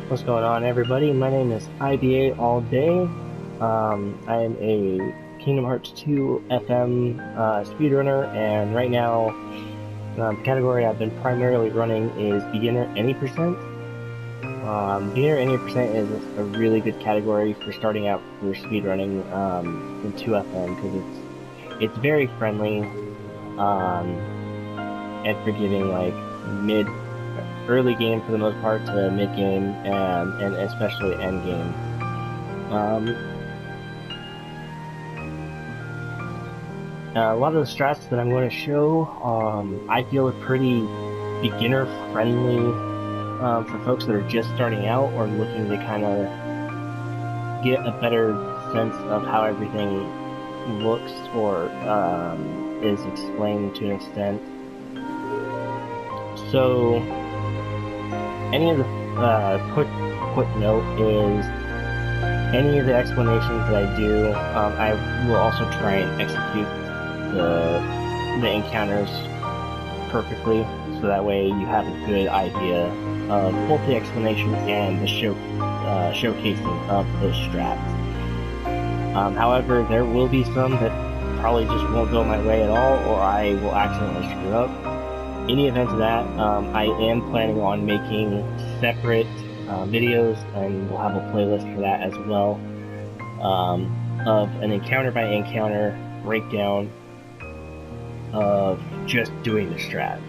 What's going on, everybody? My name is IBA All Day. I am a Kingdom Hearts 2 FM speedrunner, and right now the category I've been primarily running is Beginner Any Percent. Beginner Any Percent is a really good category for starting out for speedrunning in 2FM because it's very friendly and forgiving, like early game for the most part to mid game and especially end game. A lot of the strats that I'm going to show, I feel are pretty beginner friendly for folks that are just starting out or looking to kind of get a better sense of how everything looks or is explained to an extent. So any of the quick note is any of the explanations that I do, I will also try and execute the encounters perfectly, so that way you have a good idea of both the explanation and the showcasing of those strats. However, there will be some that probably just won't go my way at all, or I will accidentally screw up. In the event of that, I am planning on making separate videos, and we'll have a playlist for that as well, of an encounter by encounter breakdown of just doing the strats.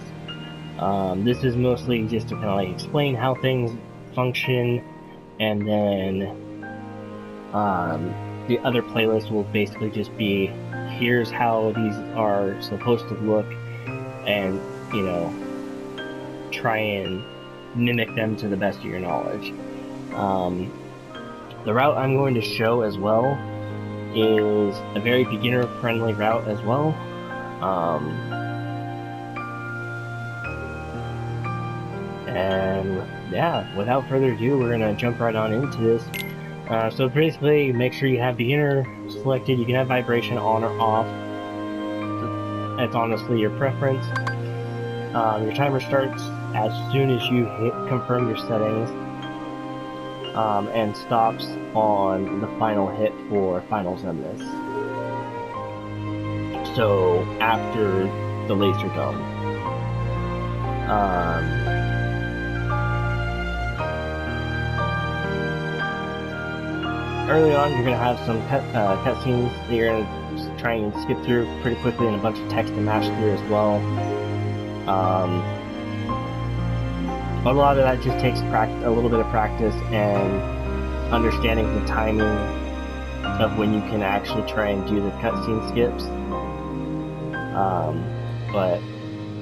This is mostly just to kind of like explain how things function, and then the other playlist will basically just be here's how these are supposed to look, and you know, try and mimic them to the best of your knowledge. The route I'm going to show as well is a very beginner-friendly route as well. And yeah, without further ado, we're gonna jump right on into this. So basically, make sure you have beginner selected. You can have vibration on or off. That's honestly your preference. Your timer starts as soon as you confirm your settings, and stops on the final hit for final zenith. So after the laser dome. Early on, you're going to have some cutscenes that you're going to try and skip through pretty quickly, and a bunch of text to mash through as well. But a lot of that just takes a little bit of practice and understanding the timing of when you can actually try and do the cutscene skips. But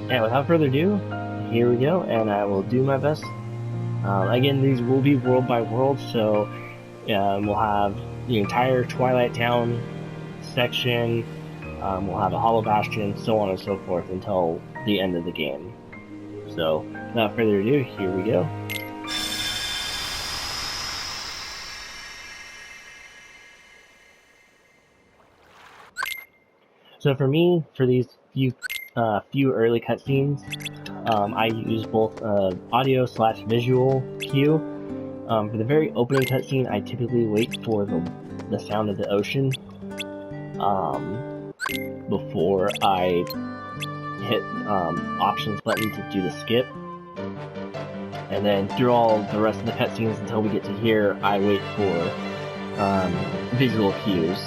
yeah, without further ado, here we go, and I will do my best. Again, these will be world by world, so we'll have the entire Twilight Town section, we'll have a Hollow Bastion, so on and so forth until the end of the game. So, without further ado, here we go. So for me, for these few early cutscenes, I use both audio/visual cue. For the very opening cutscene, I typically wait for the sound of the ocean before I hit options button to do the skip. And then through all the rest of the cutscenes until we get to here, I wait for visual cues.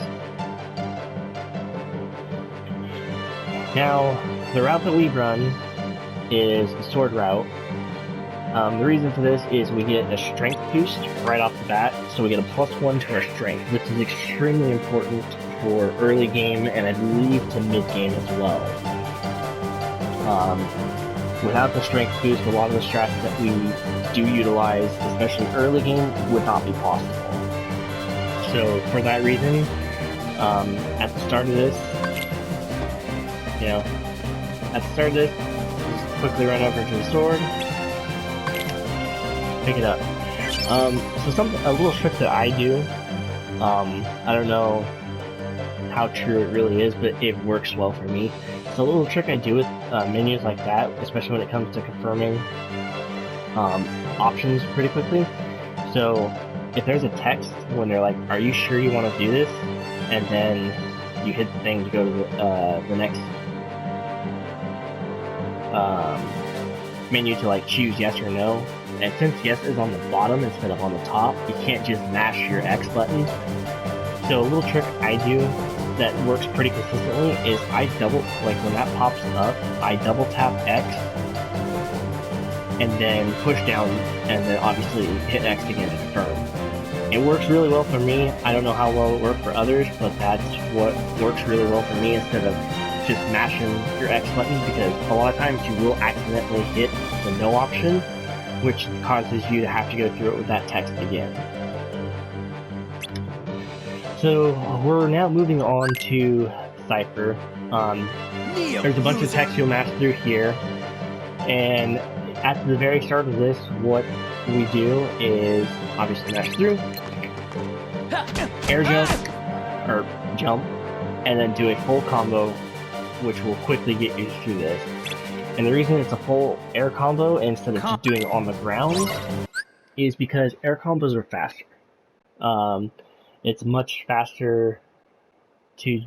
Now, the route that we run is the sword route. The reason for this is we get a strength boost right off the bat, so we get a +1 to our strength, which is extremely important for early game and I believe to mid game as well. Without the strength boost, a lot of the strats that we do utilize, especially early game, would not be possible. So for that reason, at the start of this, just quickly run over to the sword, pick it up. So a little trick that I do, I don't know how true it really is, but it works well for me. So a little trick I do with menus like that, especially when it comes to confirming options pretty quickly. So if there's a text when they're like, "Are you sure you want to do this?" and then you hit the thing to go to the next menu to like choose yes or no. And since yes is on the bottom instead of on the top, you can't just mash your X button. So a little trick I do that works pretty consistently is I double, like when that pops up, I double tap X and then push down and then obviously hit X again to confirm. It works really well for me. I don't know how well it works for others, but that's what works really well for me instead of just mashing your X button, because a lot of times you will accidentally hit the no option, which causes you to have to go through it with that text again. So we're now moving on to Cypher. There's a bunch of text you'll mash through here, and at the very start of this, what we do is obviously mash through, air jump, or jump, and then do a full combo, which will quickly get you through this. And the reason it's a full air combo instead of just doing it on the ground is because air combos are faster. It's much faster to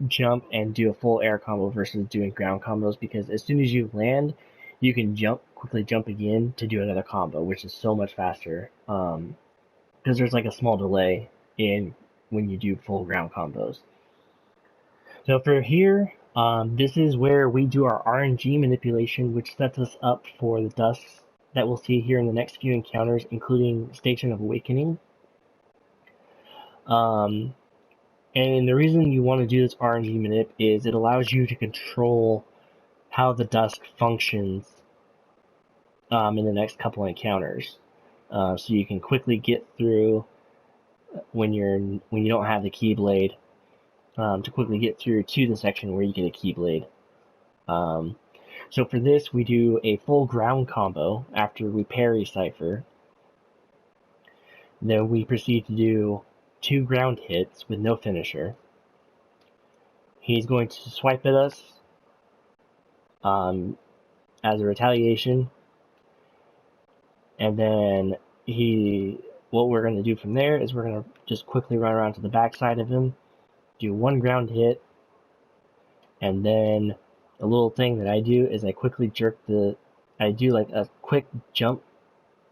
jump and do a full air combo versus doing ground combos, because as soon as you land, you can quickly jump again to do another combo, which is so much faster. Because there's like a small delay in when you do full ground combos. So for here, this is where we do our RNG manipulation, which sets us up for the dusks that we'll see here in the next few encounters, including Station of Awakening. And the reason you want to do this RNG manip is it allows you to control how the dusk functions in the next couple encounters. So you can quickly get through when you don't have the Keyblade, to quickly get through to the section where you get a Keyblade. So for this, we do a full ground combo after we parry Cypher. Then we proceed to do 2 ground hits with no finisher. He's going to swipe at us as a retaliation, and then what we're going to do from there is we're going to just quickly run around to the back side of him, do 1 ground hit, and then a little thing that I do is I quickly I do like a quick jump,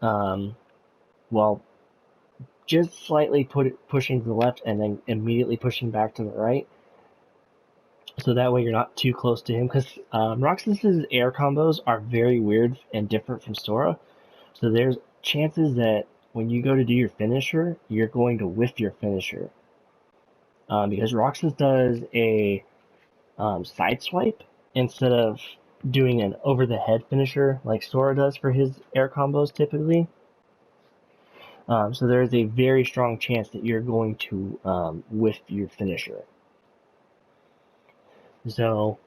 while just slightly pushing to the left and then immediately pushing back to the right. So that way you're not too close to him, because Roxas's air combos are very weird and different from Sora. So there's chances that when you go to do your finisher, you're going to whiff your finisher. Because Roxas does a side swipe instead of doing an over-the-head finisher like Sora does for his air combos typically. So there's a very strong chance that you're going to whiff your finisher. So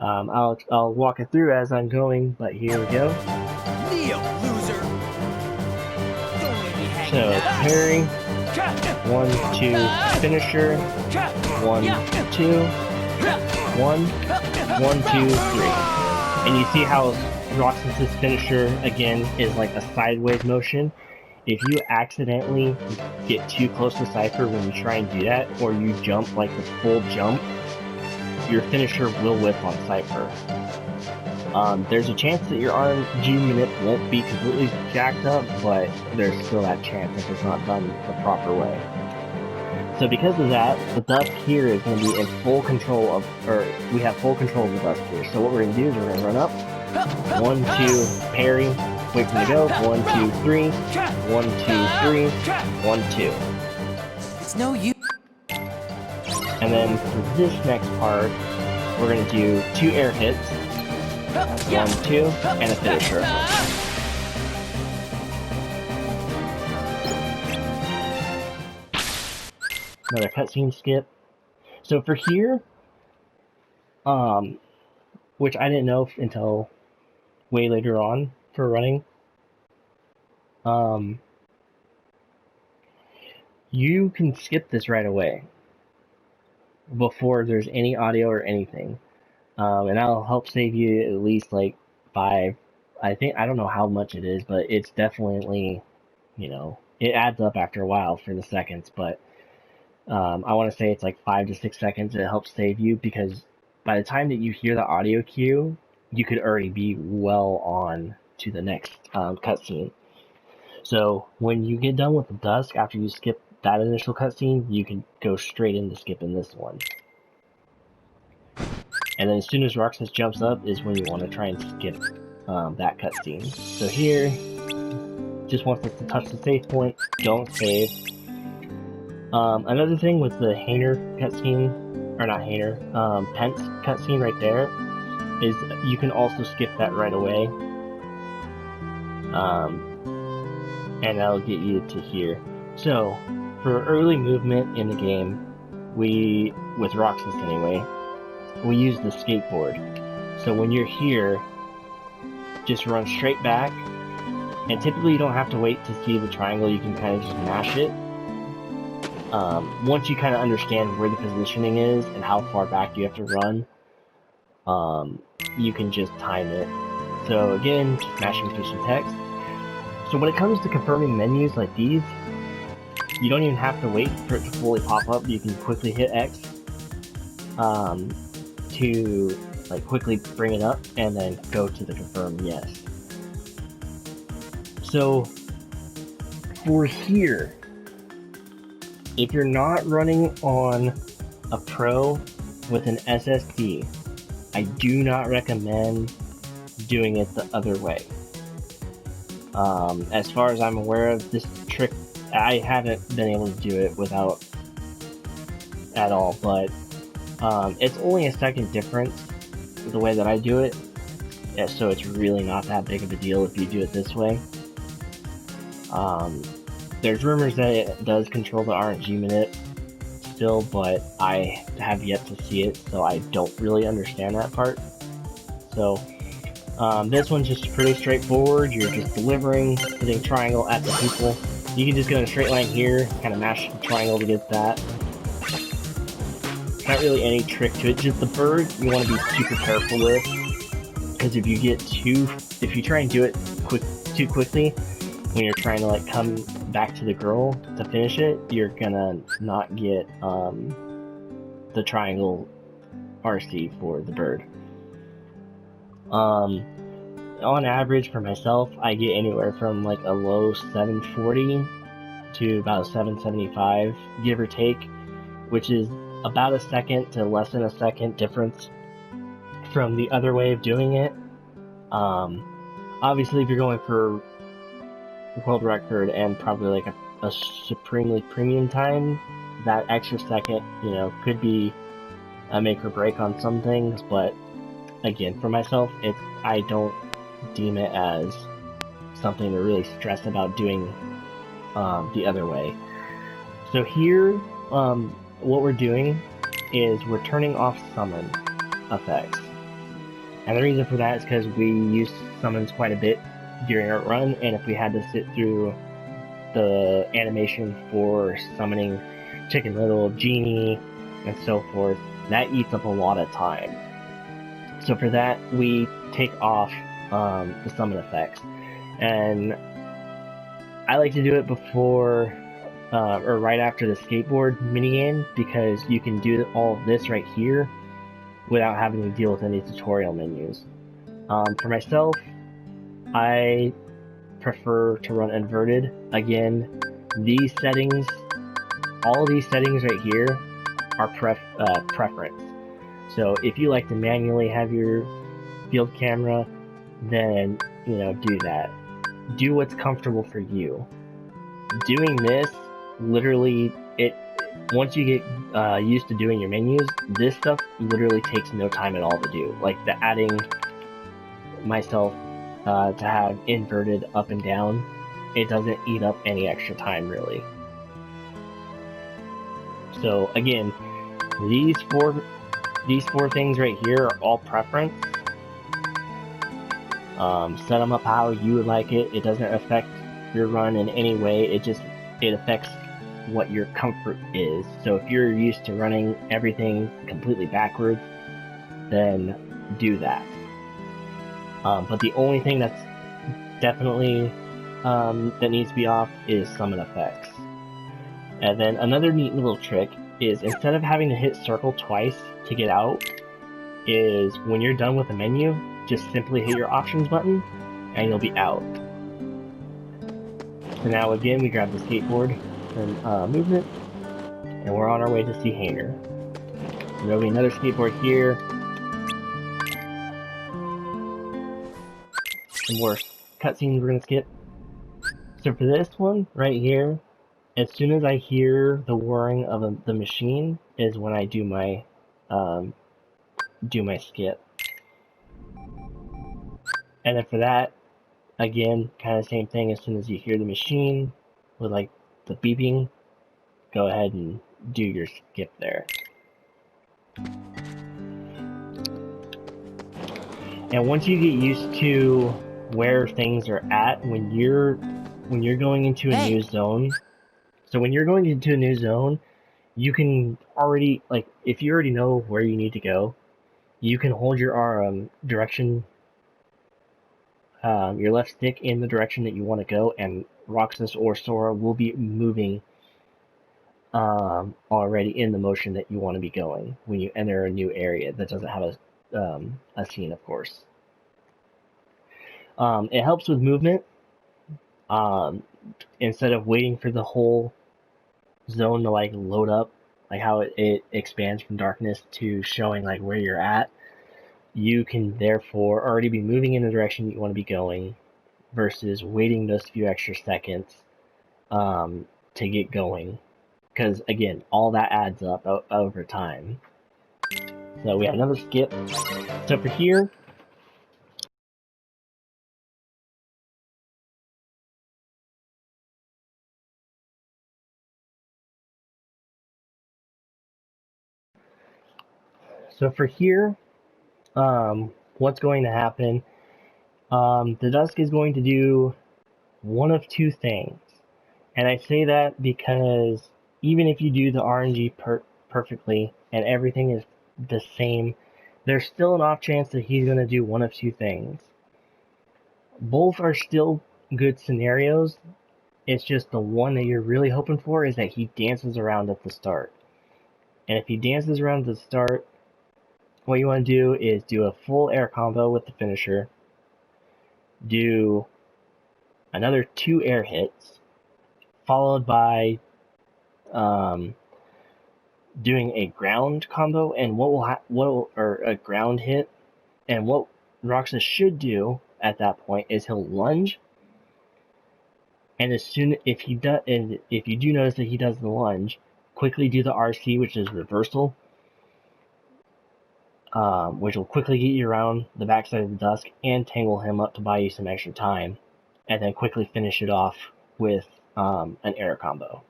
I'll walk it through as I'm going, but here we go. Neo, loser. So parry, 1, 2, finisher, 1, 2, 1, 1, 2, 3. And you see how Roxas's finisher again is like a sideways motion. If you accidentally get too close to Cypher when you try and do that, or you jump like the full jump, your finisher will whiff on Cypher. There's a chance that your RNG manip won't be completely jacked up, but there's still that chance if it's not done the proper way. So because of that, the dusk here is going to be in full control we have full control of the dusk here. So what we're going to do is we're going to run up, 1, 2, parry, wait for him to go, 1, 2, 3, 1, 2, 3, 1, 2. It's no use. And then for this next part, we're going to do 2 air hits, 1, 2, and a finisher. Another cutscene skip. So for here, which I didn't know until way later on for running, you can skip this right away before there's any audio or anything, and that'll help save you at least like 5. I don't know how much it is, but it's definitely, it adds up after a while for the seconds, but I want to say it's like 5 to 6 seconds. It helps save you because by the time that you hear the audio cue, you could already be well on to the next cutscene. So when you get done with the dusk, after you skip that initial cutscene, you can go straight into skipping this one. And then as soon as Roxas jumps up is when you want to try and skip that cutscene. So here, just once it's to touch the save point, don't save. Another thing with the Hainer cutscene, or not Hainer, Pence cutscene right there, is you can also skip that right away. And that'll get you to here. So, for early movement in the game, with Roxas anyway, we use the skateboard. So when you're here, just run straight back, and typically you don't have to wait to see the triangle, you can kind of just mash it. Once you kind of understand where the positioning is and how far back you have to run, you can just time it. So again, just mashing through some text. So when it comes to confirming menus like these, you don't even have to wait for it to fully pop up. You can quickly hit X to like quickly bring it up and then go to the confirm yes. So for here, if you're not running on a Pro with an SSD, I do not recommend doing it the other way. As far as I'm aware of this trick, I haven't been able to do it without at all, but it's only a second difference the way that I do it, so it's really not that big of a deal if you do it this way. There's rumors that it does control the RNG minute still, but I have yet to see it, so I don't really understand that part. So this one's just pretty straightforward. You're just delivering, hitting triangle at the people. You can just go in a straight line here, kind of mash the triangle to get that. Not really any trick to it, just the bird you want to be super careful with, because if you try and do it too quickly, when you're trying to like come back to the girl to finish it, you're gonna not get the triangle RC for the bird. On average for myself, I get anywhere from like a low 740 to about 775, give or take, which is about a second to less than a second difference from the other way of doing it. Obviously, if you're going for world record and probably like a supremely premium time, that extra second, could be a make or break on some things, but again, for myself, I don't deem it as something to really stress about doing the other way. So here, what we're doing is we're turning off summon effects. And the reason for that is because we use summons quite a bit during our run, and if we had to sit through the animation for summoning Chicken Little, Genie, and so forth, that eats up a lot of time. So for that, we take off the summon effects. And I like to do it before or right after the skateboard minigame, because you can do all of this right here without having to deal with any tutorial menus. For myself, I prefer to run inverted. Again, these settings, all these settings right here are preference. So if you like to manually have your field camera, then, do that. Do what's comfortable for you. Doing this, literally, once you get used to doing your menus, this stuff literally takes no time at all to do. Like the adding myself to have inverted up and down, it doesn't eat up any extra time really. So again, these four things right here are all preference. Set them up how you would like it. It doesn't affect your run in any way. It affects what your comfort is. So if you're used to running everything completely backwards, then do that. But the only thing that's definitely that needs to be off is summon effects. And then another neat little trick is instead of having to hit circle twice to get out, is when you're done with the menu, just simply hit your options button and you'll be out. So now again, we grab the skateboard from movement, and we're on our way to see Hainer. There'll be another skateboard here. Some more cutscenes we're gonna skip. So for this one right here, as soon as I hear the whirring of the machine is when I do my skip. And then for that, again, kind of same thing. As soon as you hear the machine with like the beeping, go ahead and do your skip there. And once you get used to where things are at when you're going into a new zone, so when you're going into a new zone, you can already, like, if you already know where you need to go, you can hold your direction, your left stick in the direction that you want to go, and Roxas or Sora will be moving already in the motion that you want to be going when you enter a new area that doesn't have a scene, of course. It helps with movement. Instead of waiting for the whole zone to like load up, like how it expands from darkness to showing like where you're at, you can therefore already be moving in the direction you want to be going versus waiting those few extra seconds to get going, because again, all that adds up over time. So we have another skip. So for here, what's going to happen, the Dusk is going to do one of two things. And I say that because even if you do the RNG perfectly and everything is the same, there's still an off chance that he's going to do one of two things. Both are still good scenarios. It's just the one that you're really hoping for is that he dances around at the start. And if he dances around at the start, what you want to do is do a full air combo with the finisher, do another 2 air hits, followed by doing a ground combo, and or a ground hit, and what Roxas should do at that point is he'll lunge, and if you do notice that he does the lunge, quickly do the RC, which is reversal, which will quickly get you around the backside of the Dusk and tangle him up to buy you some extra time, and then quickly finish it off with an air combo.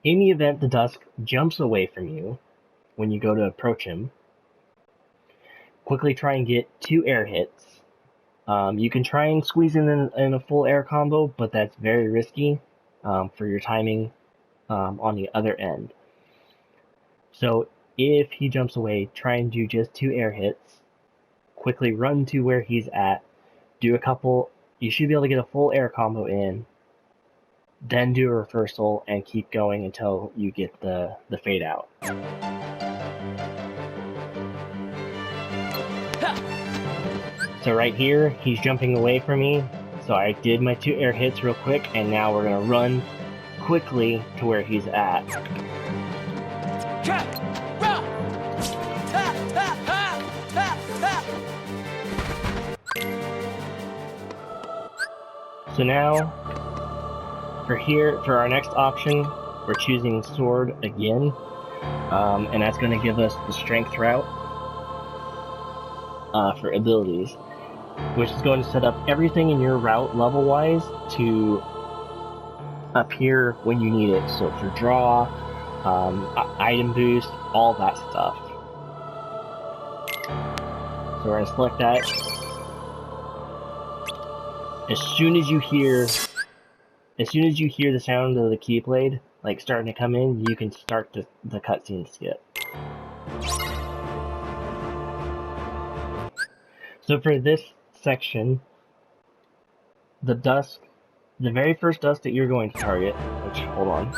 In the event the Dusk jumps away from you when you go to approach him, quickly try and get 2 air hits. You can try and squeeze in a full air combo, but that's very risky for your timing on the other end. So if he jumps away, try and do just 2 air hits, quickly run to where he's at, do a couple, you should be able to get a full air combo in, then do a reversal and keep going until you get the fade out. So right here, he's jumping away from me, so I did my 2 air hits real quick, and now we're going to run quickly to where he's at. So now, for our next option, we're choosing Sword again, and that's going to give us the Strength route for abilities, which is going to set up everything in your route level-wise to appear when you need it. So for draw, item boost, all that stuff. So we're going to select that. As soon as you hear the sound of the Keyblade, like starting to come in, you can start the cutscene skip. So for this section, the very first dust that you're going to target, which, hold on.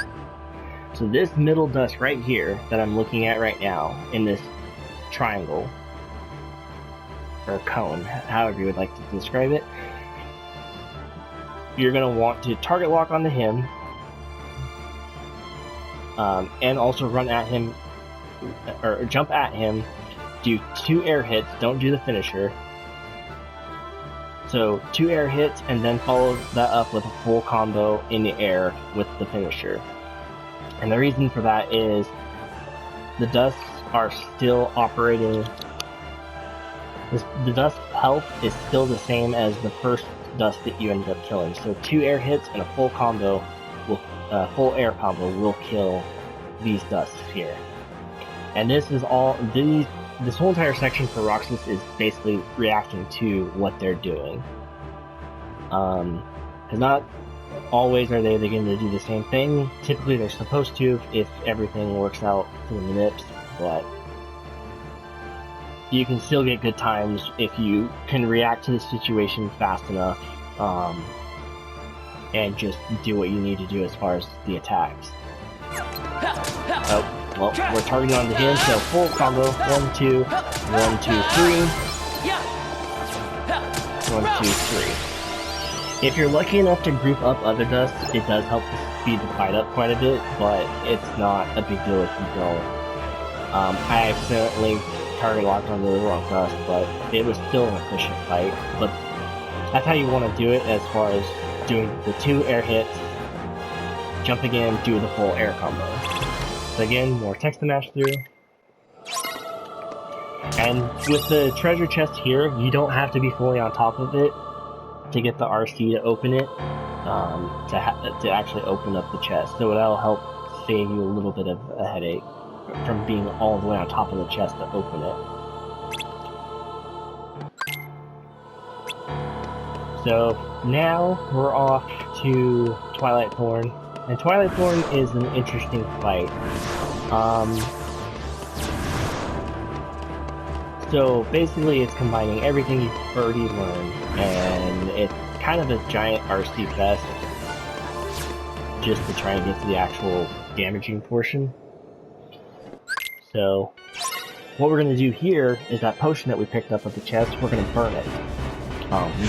So this middle dust right here that I'm looking at right now in this triangle, or cone, however you would like to describe it, you're going to want to target lock onto him, and also run at him, or jump at him, do 2 air hits, don't do the finisher. So 2 air hits, and then follow that up with a full combo in the air with the finisher. And the reason for that is the dusts are still operating. The dust health is still the same as the first dust that you ended up killing. So 2 air hits and a full combo, full air combo will kill these dusts here. And this is all this whole entire section for Roxas is basically reacting to what they're doing. Because not always are they going to do the same thing. Typically they're supposed to if everything works out for the manips, but you can still get good times if you can react to the situation fast enough, and just do what you need to do as far as the attacks. Oh, well, we're targeting onto him, so full combo, 1, 2, 1, 2, 3. 1, 2, 3. If you're lucky enough to group up other dusts, it does help to speed the fight up quite a bit, but it's not a big deal if you don't. I accidentally target locked onto the wrong dust, but it was still an efficient fight. But that's how you want to do it, as far as doing the 2 air hits, jump again, do the full air combo. So again, more text to mash through. And with the treasure chest here, you don't have to be fully on top of it to get the RC to open it, to actually open up the chest. So that'll help save you a little bit of a headache from being all the way on top of the chest to open it. So now we're off to Twilight Thorn, and Twilight Thorn is an interesting fight. So basically it's combining everything you've already learned, and it's kind of a giant RC fest just to try and get to the actual damaging portion. So what we're going to do here is that potion that we picked up at the chest, we're going to burn it. We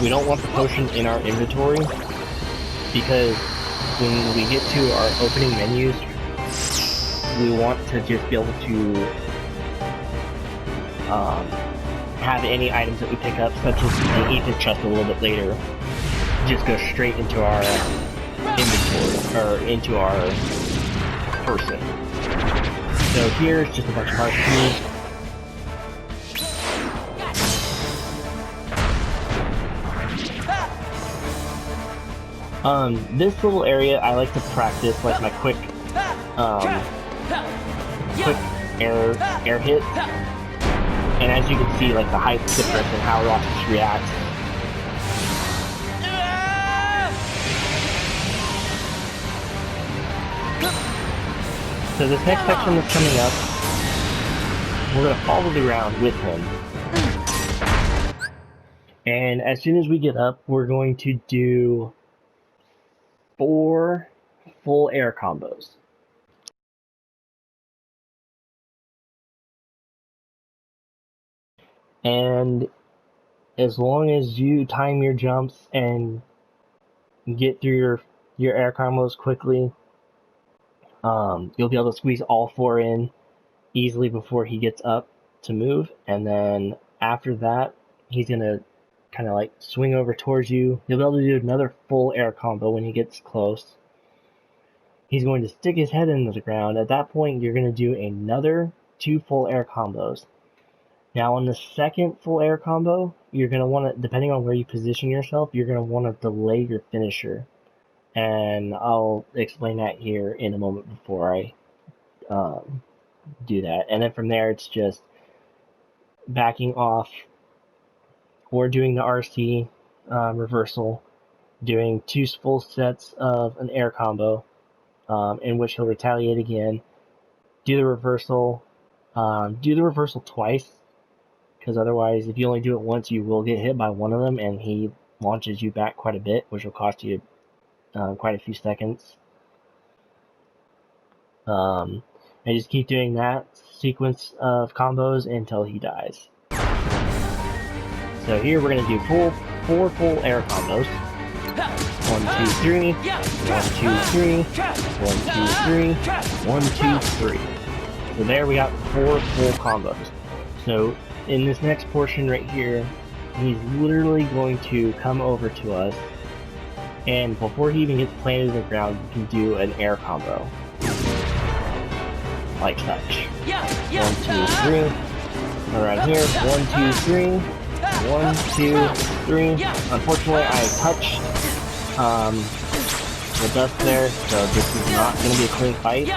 don't want the potion in our inventory, because when we get to our opening menus, we want to just be able to have any items that we pick up, such as the ether chest a little bit later, just go straight into our inventory, or into our person. So here's just a bunch of RC. This little area I like to practice like my quick air hit. And as you can see, like the height difference and how Roxas reacts. So this next section that's coming up, we're going to follow the ground with him. And as soon as we get up, we're going to do 4 full air combos. And as long as you time your jumps and get through your air combos quickly, you'll be able to squeeze all 4 in easily before he gets up to move. And then after that, he's going to kind of like swing over towards you. You'll be able to do another full air combo when he gets close. He's going to stick his head into the ground. At that point, you're going to do another 2 full air combos. Now on the second full air combo, you're going to want to, depending on where you position yourself, you're going to want to delay your finisher. And I'll explain that here in a moment before I do that. And then from there, it's just backing off or doing the RC reversal, doing 2 full sets of an air combo, in which he'll retaliate again, do the reversal twice, because otherwise, if you only do it once, you will get hit by one of them, and he launches you back quite a bit, which will cost you quite a few seconds. And just keep doing that sequence of combos until he dies. So here we're going to do four full air combos. 1, 2, 3. 1, 2, 3. 1, 2, 3. 1, 2, 3. So there we got 4 full combos. So in this next portion right here, he's literally going to come over to us, and before he even gets planted in the ground, you can do an air combo. Like such. 1, 2, 3. Around here. 1, 2, 3. 1, 2, 3. Unfortunately, I touched the dust there, so this is not going to be a clean fight.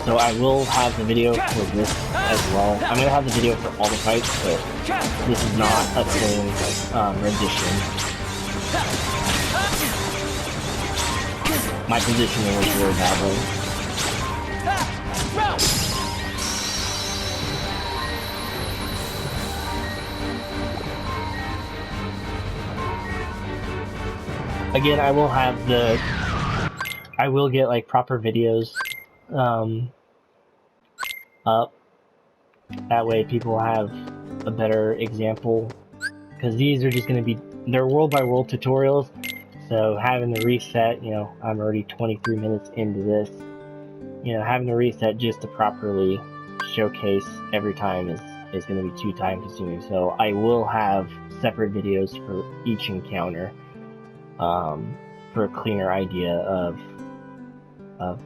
So I will have the video for this as well. I'm going to have the video for all the fights, but this is not a clean rendition. My positioning was really badly. Again, I will get like proper videos up. That way people have a better example, because these are just going to be, they're world by world tutorials, so having to reset, you know, I'm already 23 minutes into this, you know, having to reset just to properly showcase every time is going to be too time consuming. So I will have separate videos for each encounter, for a cleaner idea of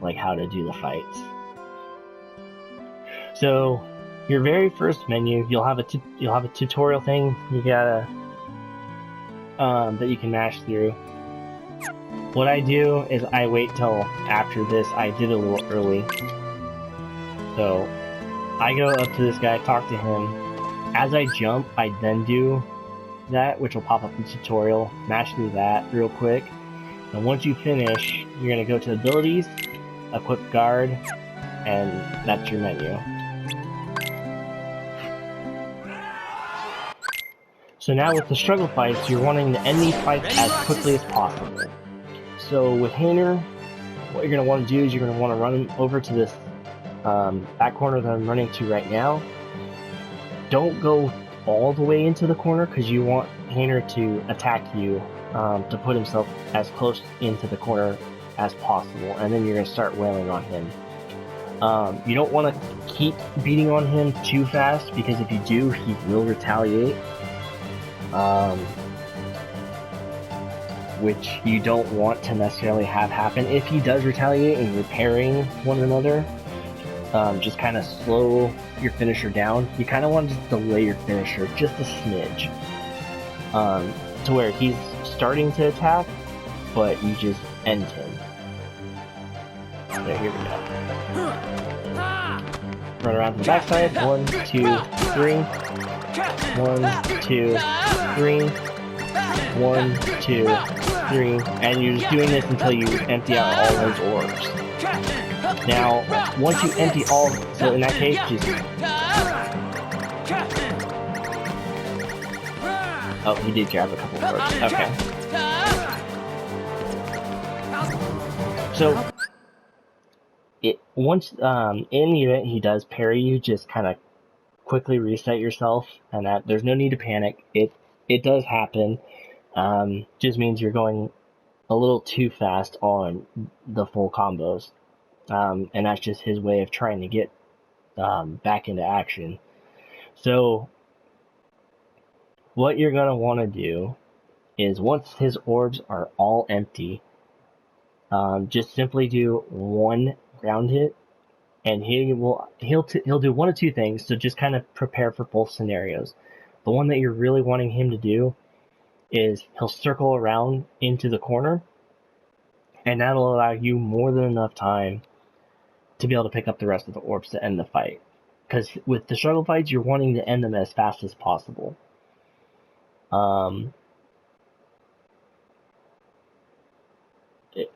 like how to do the fights. So your very first menu, you'll have a tutorial thing you gotta that you can mash through. What I do is I wait till after this. I did it a little early, so I go up to this guy, talk to him. As I jump, I then do that, which will pop up in the tutorial. Mash through that real quick, and once you finish, you're gonna go to abilities, equip guard, and that's your menu. So now with the struggle fights, you're wanting to end these fights as quickly as possible. So with Hainer, what you're going to want to do is you're going to want to run over to this back corner that I'm running to right now. Don't go all the way into the corner, because you want Hainer to attack you, to put himself as close into the corner as possible, and then you're going to start wailing on him. You don't want to keep beating on him too fast, because if you do, he will retaliate. Which you don't want to necessarily have happen. If he does retaliate and you're parrying one another, just kind of slow your finisher down. You kind of want to just delay your finisher just a smidge, to where he's starting to attack, but you just end him. So here we go. Run around to the backside. 1, 2, 3. 1, 2, 3. 1, 2, 3. And you're just doing this until you empty out all those orbs. Now, once you empty all, so in that case, just... Oh, he did grab a couple of orbs. Okay. So, once, in the event he does parry you, just kind of quickly reset yourself, and that there's no need to panic. It does happen. Just means you're going a little too fast on the full combos. And that's just his way of trying to get back into action. So what you're going to want to do is, once his orbs are all empty, just simply do one ground hit, and he'll do one of two things. So just kind of prepare for both scenarios. The one that you're really wanting him to do is he'll circle around into the corner, and that'll allow you more than enough time to be able to pick up the rest of the orbs to end the fight. Because with the struggle fights, you're wanting to end them as fast as possible.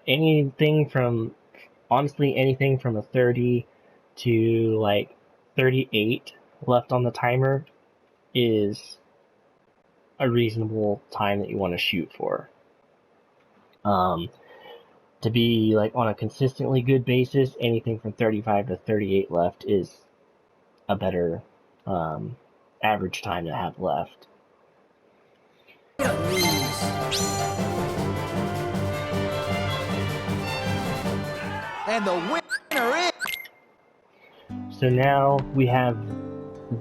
Anything from a 30 to like 38 left on the timer is a reasonable time that you want to shoot for. To be like on a consistently good basis, anything from 35 to 38 left is a better average time to have left. And the winner is... So now we have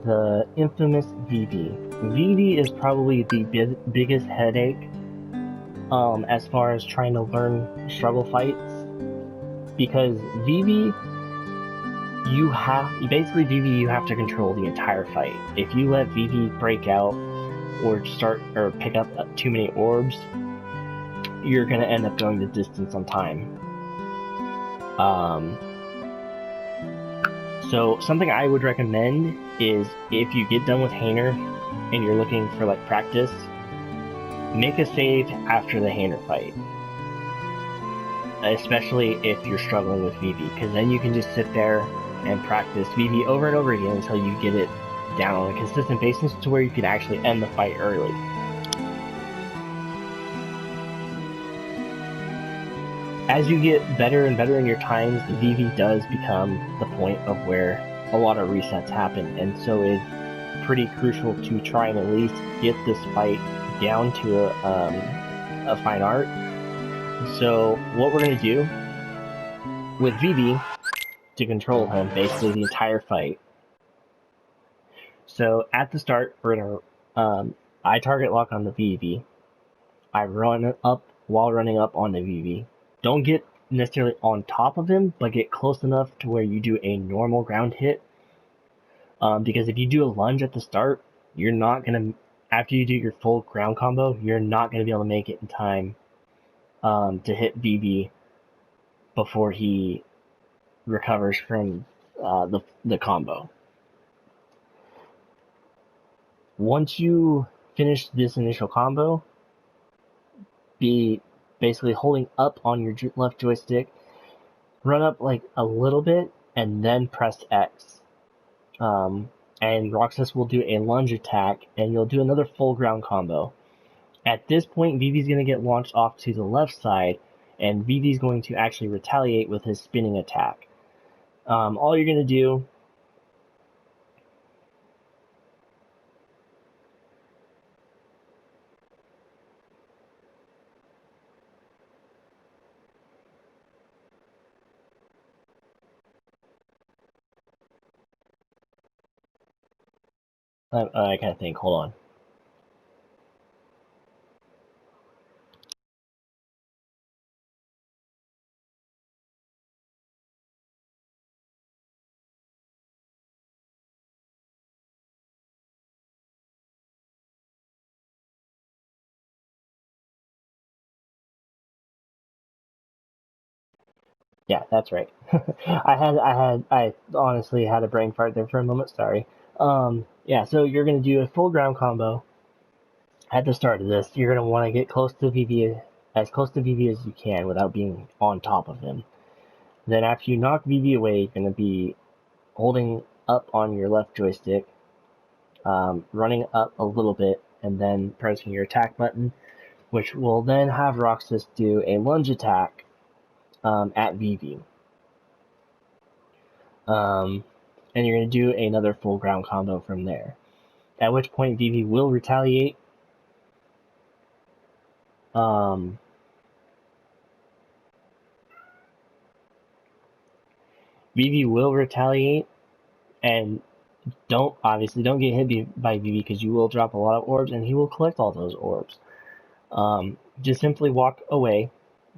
the infamous Vivi. Vivi is probably the biggest headache as far as trying to learn struggle fights, because Vivi, you have to control the entire fight. If you let Vivi break out or pick up too many orbs, you're gonna end up going the distance on time. So something I would recommend is, if you get done with Hainer and you're looking for like practice, make a save after the Hainer fight. Especially if you're struggling with Vivi, because then you can just sit there and practice Vivi over and over again until you get it down on a consistent basis to where you can actually end the fight early. As you get better and better in your times, Vivi does become the point of where a lot of resets happen, and so it's pretty crucial to try and at least get this fight down to a fine art. So what we're going to do with Vivi to control him basically the entire fight. So at the start, we're going to I target lock on the Vivi. I run up while running up on the Vivi. Don't get necessarily on top of him, but get close enough to where you do a normal ground hit. Because if you do a lunge at the start, you're not going to, after you do your full ground combo, you're not going to be able to make it in time to hit Vivi before he recovers from the combo. Once you finish this initial combo, be basically holding up on your left joystick, run up like a little bit, and then press X. And Roxas will do a lunge attack, and you'll do another full ground combo. At this point, Vivi's going to get launched off to the left side, and Vivi's going to actually retaliate with his spinning attack. All you're going to do... I gotta think, hold on. Yeah, that's right. I honestly had a brain fart there for a moment, sorry. Yeah, so you're gonna do a full ground combo. At the start of this, you're gonna want to get close to Vivi, as close to Vivi as you can without being on top of him. Then after you knock Vivi away, you're gonna be holding up on your left joystick, running up a little bit, and then pressing your attack button, which will then have Roxas do a lunge attack at Vivi. And you're going to do another full ground combo from there. At which point Vivi will retaliate. Vivi will retaliate, and don't get hit by Vivi, because you will drop a lot of orbs, and he will collect all those orbs. Just simply walk away,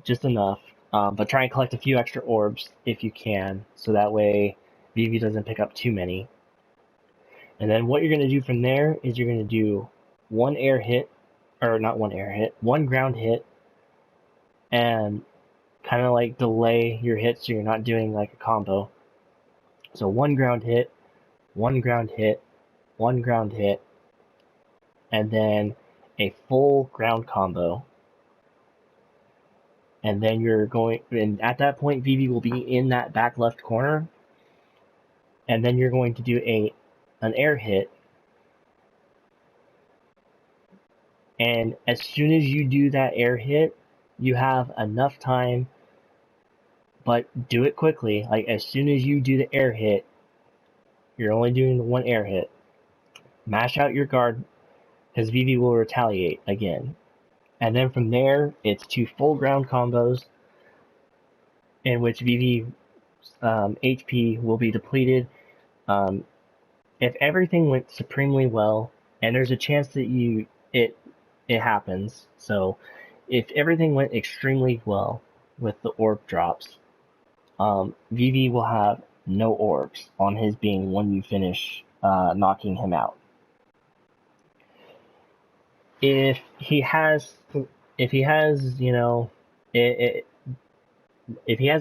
just enough. But try and collect a few extra orbs if you can, so that way Vivi doesn't pick up too many. And then what you're going to do from there is you're going to do one ground hit, and kind of like delay your hits so you're not doing like a combo. So one ground hit, one ground hit, one ground hit, and then a full ground combo. And then and at that point, Vivi will be in that back left corner. and then you're going to do an air hit. And as soon as you do that air hit, you have enough time, but do it quickly. Like, as soon as you do the air hit, you're only doing the one air hit. Mash out your guard, because Vivi will retaliate again. And then from there, it's 2 full ground combos, in which Vivi's HP will be depleted. If everything went supremely well, and there's a chance that it happens, so if everything went extremely well with the orb drops, Vivi will have no orbs on his being when you finish knocking him out. If he has, if he has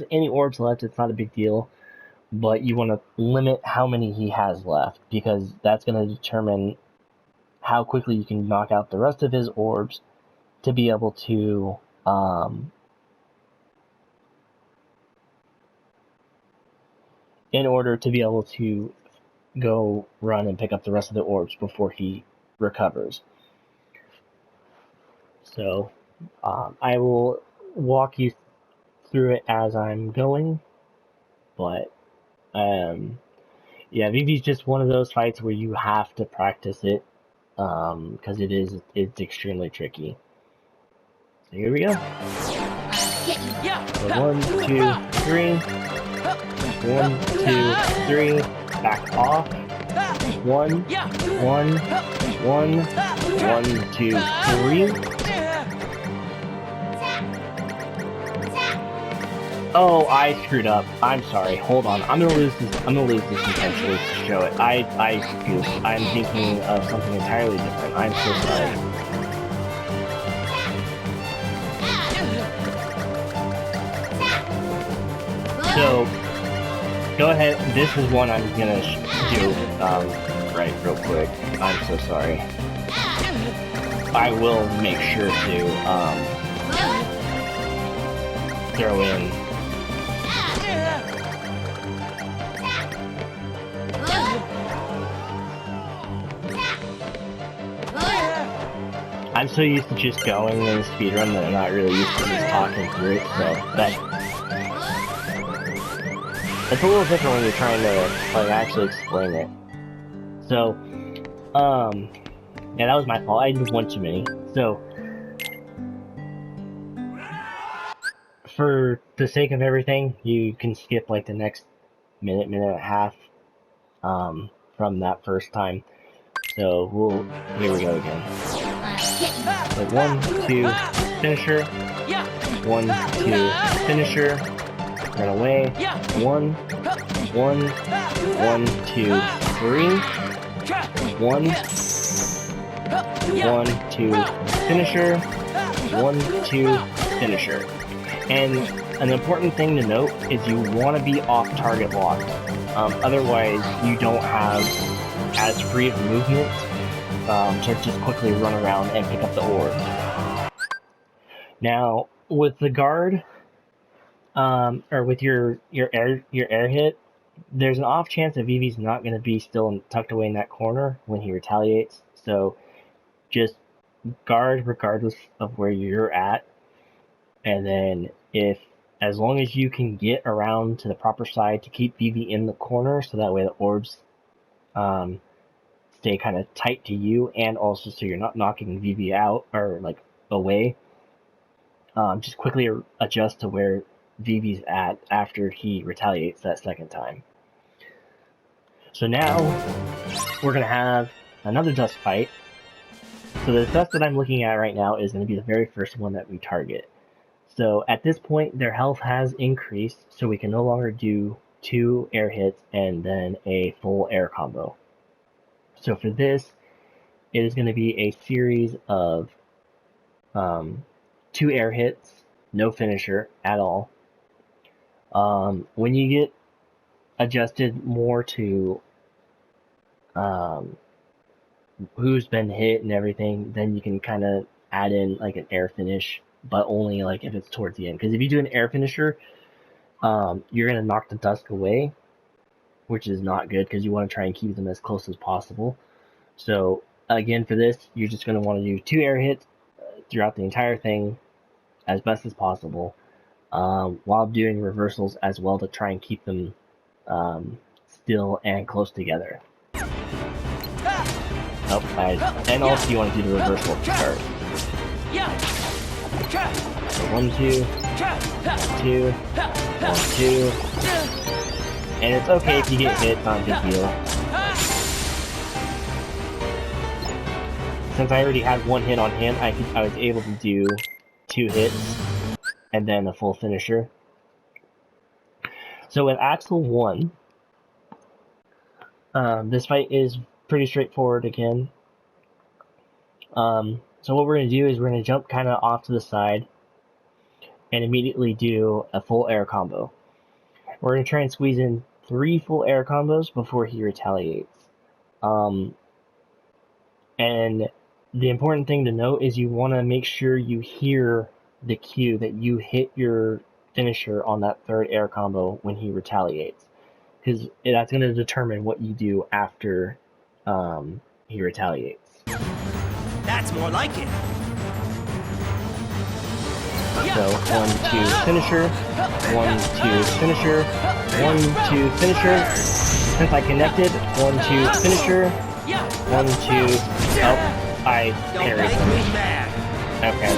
any orbs left, it's not a big deal, but you want to limit how many he has left, because that's going to determine how quickly you can knock out the rest of his orbs to be able to in order to be able to go run and pick up the rest of the orbs before he recovers. So I will walk you through it as I'm going, but yeah, Vivi's just one of those fights where you have to practice it, because it's extremely tricky. So here we go. So 1, 2, 3. 1, 2, 3. Back off. 1, 1, 1, 1, 2, 3. Oh, I screwed up. I'm sorry. Hold on. I'm gonna lose this intentionally to show it. I'm thinking of something entirely different. I'm so sorry. So, go ahead. This is one I'm gonna do right real quick. I'm so sorry. I will make sure to throw in. I'm so used to just going in the speedrun that I'm not really used to just talking through it, so it's a little different when you're trying to like actually explain it. So, yeah, that was my fault. I did one too many. So, for the sake of everything, you can skip like the next minute and a half from that first time. So here we go again. So 1, 2, finisher. 1, 2, finisher. Run away. 1, 1, 1, 2, 3. 1, 1, 2, finisher. 1, 2, finisher. And an important thing to note is you want to be off target locked. Otherwise, you don't have as free of movement to just quickly run around and pick up the orb. Now, with the guard, or with your air hit, there's an off chance that Vivi's not going to be still tucked away in that corner when he retaliates. So, just guard regardless of where you're at, and then as long as you can get around to the proper side to keep Vivi in the corner, so that way the orbs stay kind of tight to you, and also so you're not knocking Vivi out or like away. Just quickly adjust to where Vivi's at after he retaliates that second time. So now we're gonna have another dust fight. So the dust that I'm looking at right now is going to be the very first one that we target. So at this point, their health has increased, so we can no longer do 2 air hits and then a full air combo. So for this, it is going to be a series of 2 air hits, no finisher at all. When you get adjusted more to who's been hit and everything, then you can kind of add in like an air finish, but only like if it's towards the end. Because if you do an air finisher, you're gonna knock the dust away, which is not good because you want to try and keep them as close as possible. So again, for this, you're just going to want to do 2 air hits throughout the entire thing as best as possible, while doing reversals as well to try and keep them still and close together. And also you want to do the reversal at the start. So 1, 2, 2, 1, 2, and it's okay if you get hit, not a big deal. Since I already had 1 hit on him, I was able to do 2 hits and then a full finisher. So with Axel 1, this fight is pretty straightforward again. So what we're going to do is we're going to jump kind of off to the side and immediately do a full air combo. We're going to try and squeeze in 3 full air combos before he retaliates. And the important thing to note is you want to make sure you hear the cue that you hit your finisher on that 3rd air combo when he retaliates, because that's going to determine what you do after he retaliates. That's more like it. So 1, 2, finisher, 1, 2, finisher, 1, 2, finisher. Since I connected, 1, 2, finisher, 1, 2, oh, I parried him. Okay.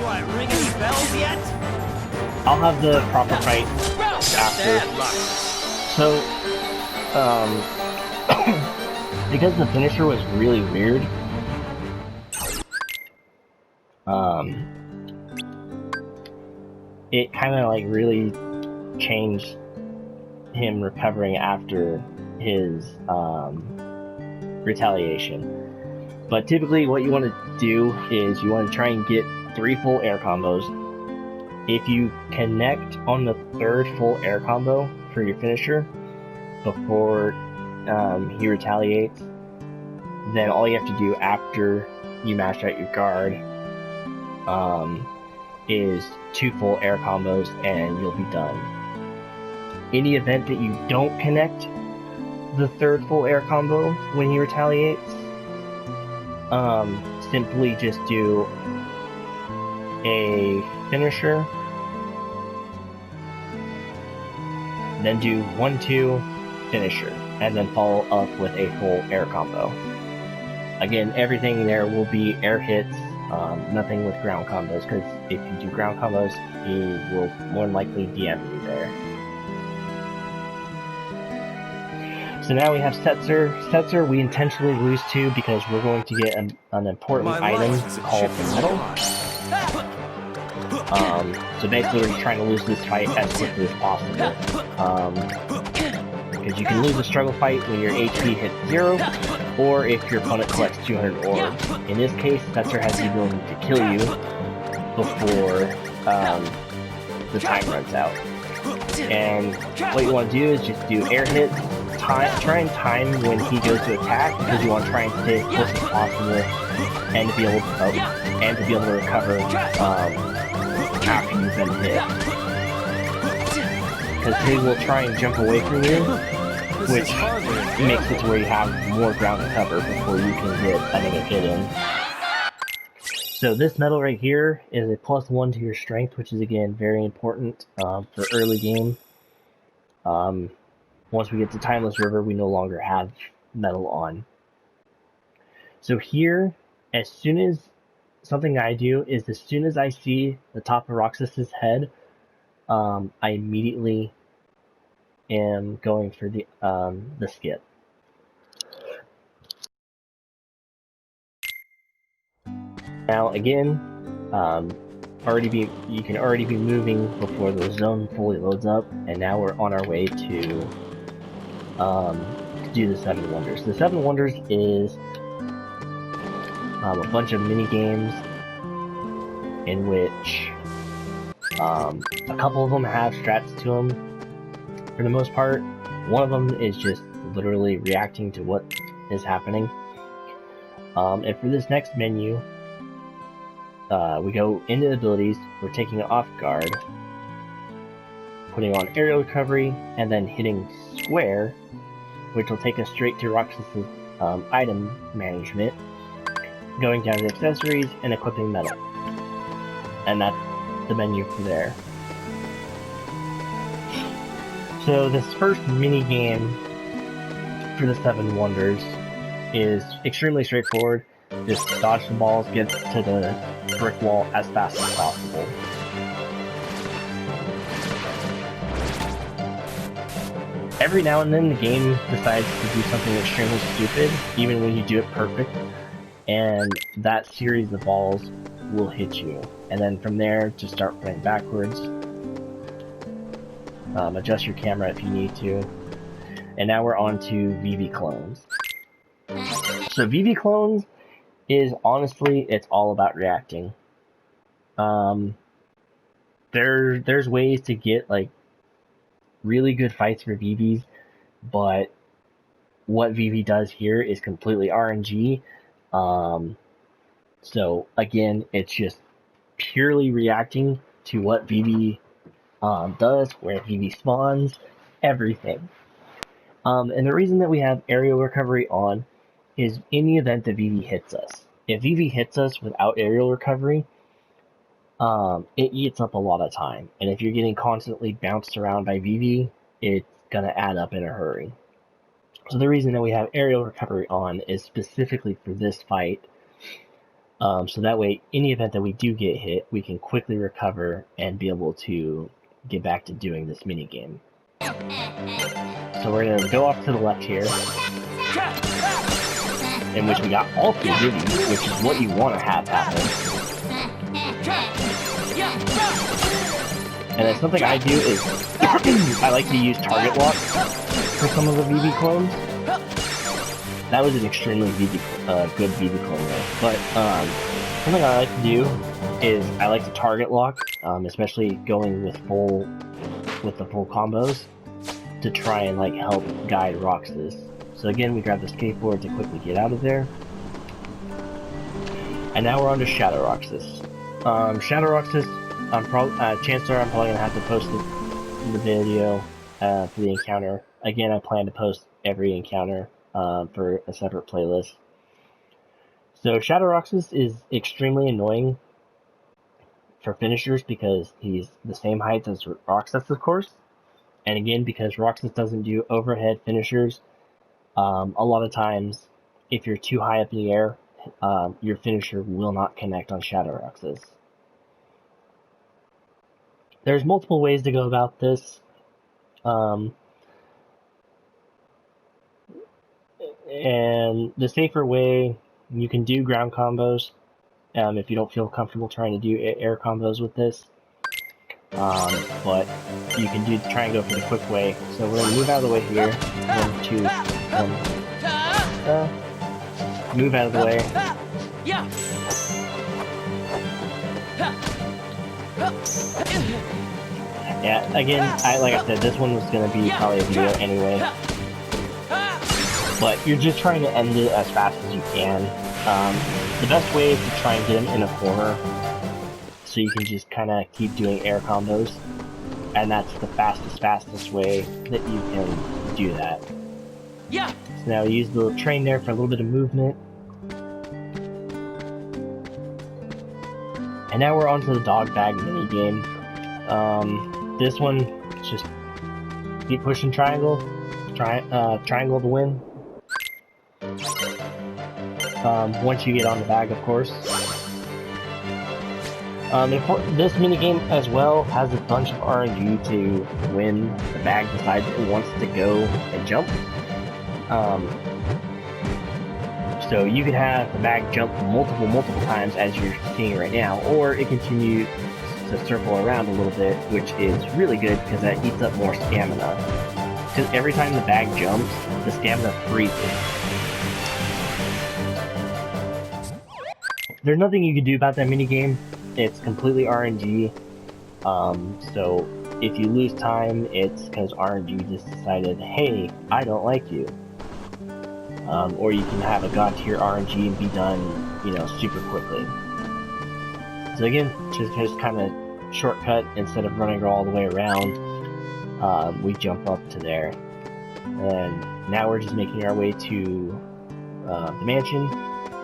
What, ring any bells yet? I'll have the proper fight after. So, because the finisher was really weird, it kind of like really changed him recovering after his retaliation. But typically what you want to do is you want to try and get 3 full air combos. If you connect on the 3rd full air combo for your finisher before he retaliates, then all you have to do after you mash out your guard is 2 full air combos and you'll be done. In the event that you don't connect the 3rd full air combo when he retaliates, simply just do a finisher, then do 1, 2, finisher, and then follow up with a full air combo. Again, everything there will be air hits, nothing with ground combos, because if you do ground combos, he will more than likely DM you there. So now we have Setzer. Setzer we intentionally lose to because we're going to get an important item called the medal. So basically we're just trying to lose this fight as quickly as possible. Because you can lose a struggle fight when your HP hits 0, or if your opponent collects 200 orbs. In this case, Setzer has the ability to kill you before the time runs out. And what you want to do is just do air hits, try and time when he goes to attack, because you want to try and stay as close as possible, and to be able to recover after you've been hit. Because he will try and jump away from you, which makes it to where you have more ground to cover before you can get another hit in. So this medal right here is a +1 to your strength, which is again very important for early game. Once we get to Timeless River, we no longer have medal on. So here, as soon as something I do is as soon as I see the top of Roxas's head, I immediately am going for the skip. Now again, you can already be moving before the zone fully loads up, and now we're on our way to do the 7 Wonders. The 7 Wonders is a bunch of mini games in which a couple of them have strats to them. For the most part, one of them is just literally reacting to what is happening. And for this next menu, we go into abilities, we're taking off guard, putting on aerial recovery, and then hitting square, which will take us straight to Roxas's item management, going down to accessories, and equipping metal. And that's the menu for there. So this first mini game for the 7 Wonders is extremely straightforward. Just dodge the balls, get to the brick wall as fast as possible. Every now and then the game decides to do something extremely stupid, even when you do it perfect, and that series of balls will hit you. And then from there, just start playing backwards. Adjust your camera if you need to. And now we're on to VV clones. So VV clones is honestly, it's all about reacting. There's ways to get like really good fights for VVs, but what VV does here is completely RNG. So again, it's just purely reacting to what VV does, where VV spawns, everything. And the reason that we have aerial recovery on is in the event that VV hits us. If VV hits us without aerial recovery, it eats up a lot of time. And if you're getting constantly bounced around by VV, it's going to add up in a hurry. So the reason that we have aerial recovery on is specifically for this fight. So that way, in the event that we do get hit, we can quickly recover and be able to get back to doing this mini game. So we're going to go off to the left here, in which we got all 3 Vivies, which is what you want to have happen. And then something I do is, I like to use target lock for some of the VV clones. That was an extremely good VV clone though. But something I like to do is I like to target lock, especially going with the full combos, to try and like help guide Roxas. So again, we grab the skateboard to quickly get out of there. And now we're on to Shadow Roxas. Shadow Roxas, chances are I'm probably gonna have to post the video for the encounter. Again, I plan to post every encounter for a separate playlist. So Shadow Roxas is extremely annoying for finishers because he's the same height as Roxas, of course. And again, because Roxas doesn't do overhead finishers, a lot of times, if you're too high up in the air, your finisher will not connect on Shadow Roxas. There's multiple ways to go about this. And the safer way, you can do ground combos if you don't feel comfortable trying to do air combos with this. But you can try and go for the quick way. So we're gonna move out of the way here. 1, 2, 1. Move out of the way. Yeah, again, like I said, this one was gonna be probably a video anyway. But you're just trying to end it as fast as you can. The best way is to try and get him in a corner, so you can just kind of keep doing air combos, and that's the fastest way that you can do that. Yeah. So now use the little train there for a little bit of movement. And now we're on to the dog bag mini game. This one, just keep pushing triangle, triangle to win. Once you get on the bag, of course. This minigame as well has a bunch of RNG to when the bag decides it wants to go and jump. So you can have the bag jump multiple times as you're seeing right now, or it continues to circle around a little bit, which is really good because that eats up more stamina. Because every time the bag jumps, the stamina freezes. There's nothing you can do about that minigame. It's completely RNG. So if you lose time, it's because RNG just decided, hey, I don't like you. Or you can have a god tier RNG and be done, super quickly. So again, just kind of shortcut instead of running all the way around. we jump up to there. And now we're just making our way to the mansion.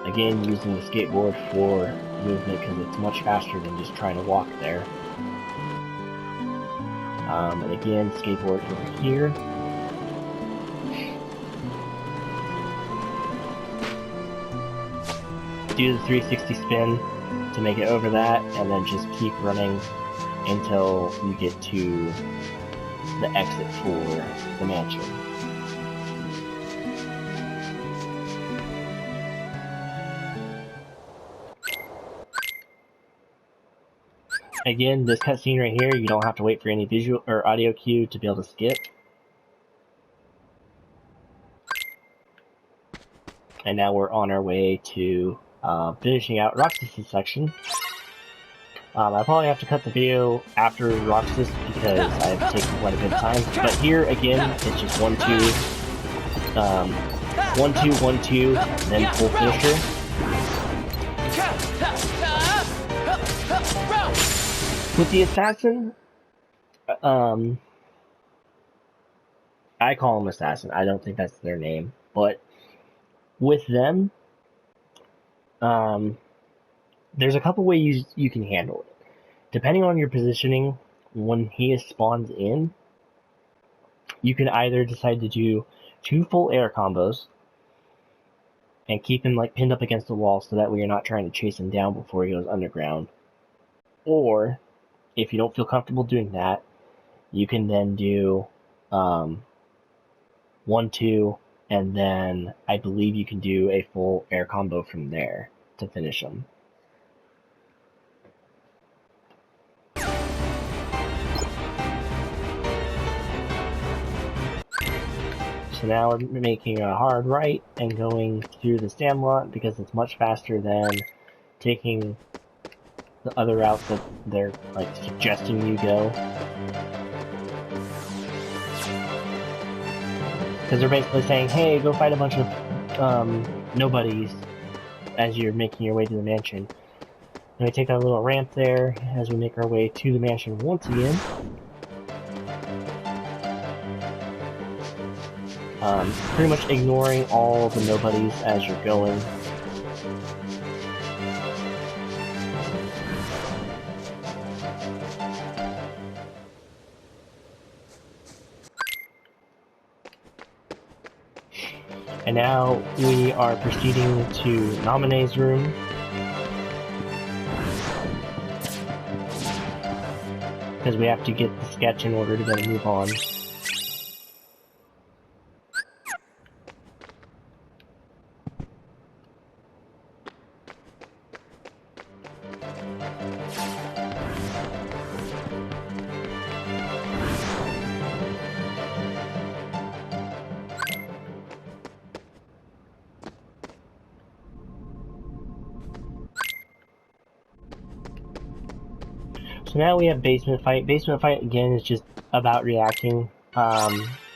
Again, using the skateboard for movement because it's much faster than just trying to walk there. And again, skateboard over here. Do the 360 spin to make it over that, and then just keep running until you get to the exit for the mansion. Again, this cutscene right here, you don't have to wait for any visual or audio cue to be able to skip. And now we're on our way to finishing out Roxas' section. I probably have to cut the video after Roxas because I've taken quite a bit of time. But here again, it's just 1, 2, 1, 2, 1, 2, then full finisher. With the assassin, I call him assassin. I don't think that's their name, but with them, there's a couple ways you can handle it. Depending on your positioning, when he spawns in, you can either decide to do 2 full air combos and keep him like pinned up against the wall so that way you're not trying to chase him down before he goes underground. Or, if you don't feel comfortable doing that, you can then do 1, 2, and then I believe you can do a full air combo from there to finish him. So now we're making a hard right and going through the Sandlot because it's much faster than taking the other routes that they're like suggesting you go. Because they're basically saying, hey, go fight a bunch of nobodies as you're making your way to the mansion. And we take our little ramp there as we make our way to the mansion once again. Pretty much ignoring all the nobodies as you're going. And now we are proceeding to Nominee's room. Because we have to get the sketch in order to be able to move on. So now we have Basement Fight. Basement Fight, again, is just about reacting.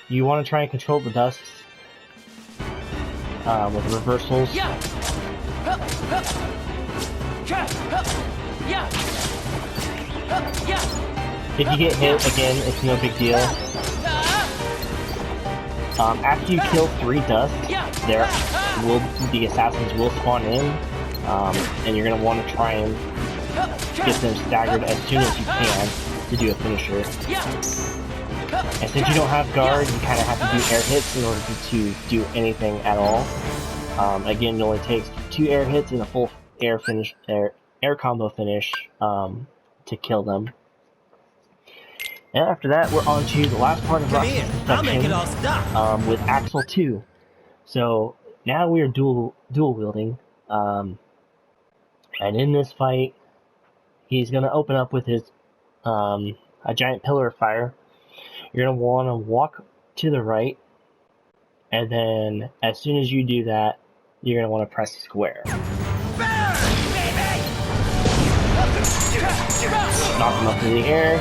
You want to try and control the dusts with reversals. If you get hit, again, it's no big deal. After you kill 3 dusts, the assassins will spawn in, and you're going to want to try and get them staggered as soon as you can to do a finisher. And since you don't have guard, you kind of have to do air hits in order to do anything at all. Again, it only takes 2 air hits and a full air combo finish to kill them. And after that, we're on to the last part of Roxas' section with Axel 2. So now we are dual wielding, and in this fight, he's going to open up with his a giant pillar of fire. You're going to want to walk to the right, and then as soon as you do that, you're going to want to press square. Knock him up in the air,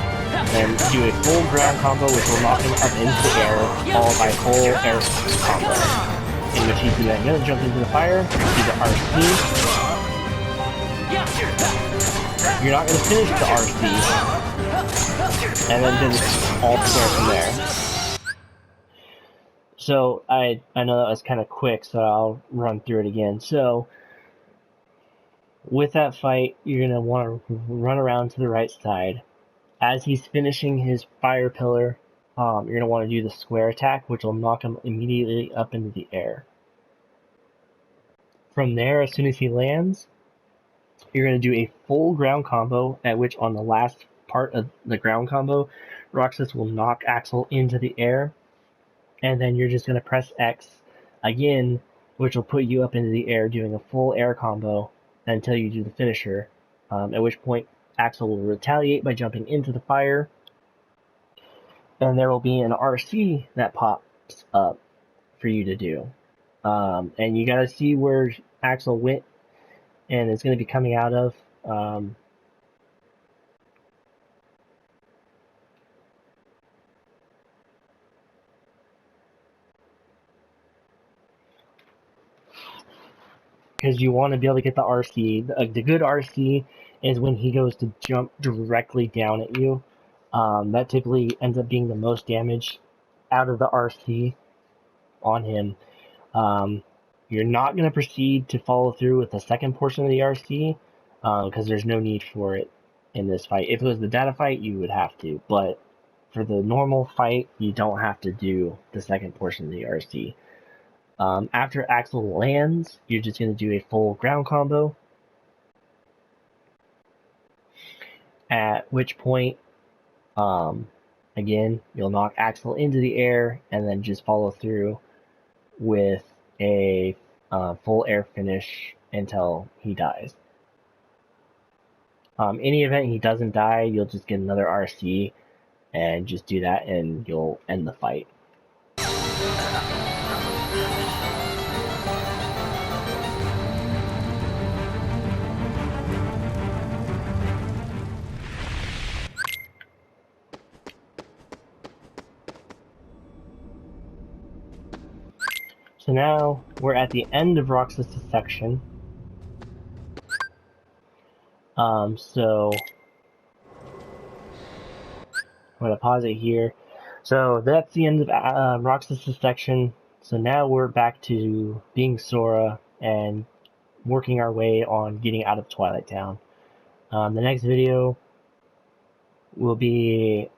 then do a full ground combo which will knock him up into the air, followed by a full air combo. In which he's going to jump into the fire, do the RC. You're not going to finish the RC and then just all square from there. So I know that was kind of quick, so I'll run through it again. So with that fight, you're gonna want to run around to the right side. As he's finishing his fire pillar, you're gonna want to do the square attack, which will knock him immediately up into the air. From there, as soon as he lands, you're going to do a full ground combo, at which on the last part of the ground combo, Roxas will knock Axel into the air, and then you're just going to press X again, which will put you up into the air, doing a full air combo until you do the finisher, at which point Axel will retaliate by jumping into the fire, and there will be an RC that pops up for you to do. And you gotta see where Axel went and it's gonna be coming out of. Because you want to be able to get the RC. The good RC is when he goes to jump directly down at you. That typically ends up being the most damage out of the RC on him. You're not going to proceed to follow through with the second portion of the RC because there's no need for it in this fight. If it was the data fight, you would have to, but for the normal fight, you don't have to do the second portion of the RC. After Axel lands, you're just going to do a full ground combo, at which point, again, you'll knock Axel into the air and then just follow through with a full air finish until he dies. Any event he doesn't die, you'll just get another RC and just do that and you'll end the fight. So now we're at the end of Roxas' section. So I'm going to pause it here. So that's the end of Roxas' section. So now we're back to being Sora and working our way on getting out of Twilight Town. The next video will be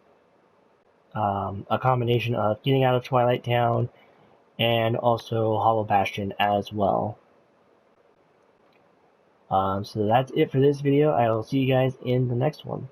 a combination of getting out of Twilight Town and also Hollow Bastion as well. So that's it for this video. I will see you guys in the next one.